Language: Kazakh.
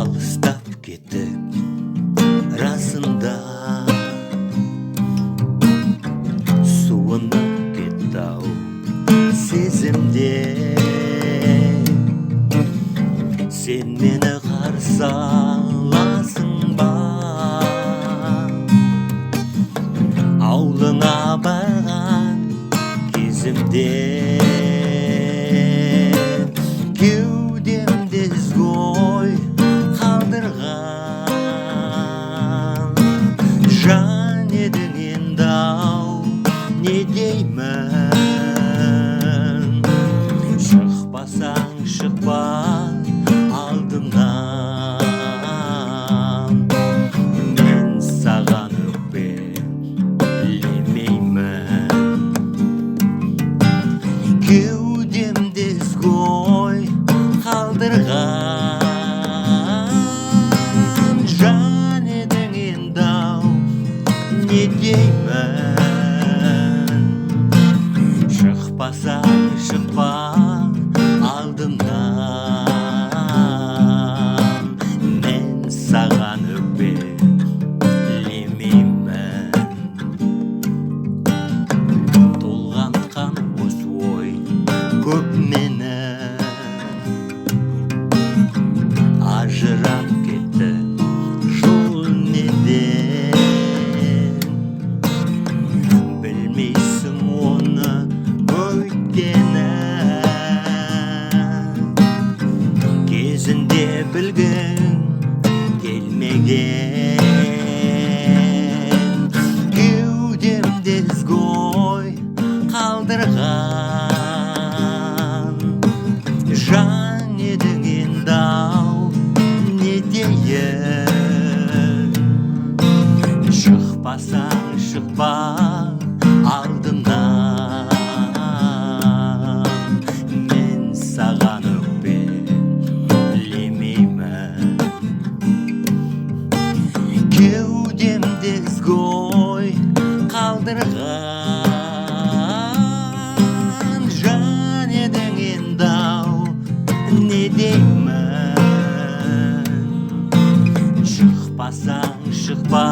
алыстап кеттік расында, суынып кетті-ау сезімде. Сен мені қарсы аласың ба, аулыңа барған кезімде? Кеудемде ізгой қалдырған жан едің енді-ау, не деймін? Шықпасаң шықпа алдымнан, мен саған өкпелемеймін. Кеудемде ізгой қалдырған жан едің енді-ау, не деймін? Шықпасаң шықпа алдымнан, мен саған өкпелемеймін. Толғантқан осы ой көп мені, ажырап кетті жол неден? Білмейсің оны өйткені, кезінде білгің келмеген. Кеудемде ізгой қалдырған жан едің енді-ау, не дейін? Шықпасаң шықпа алдымнан, мен саған өкпелемеймін. Кеудемде ізгой қалдырған жан едің енді-ау, не деймін? Шықпасаң шықпа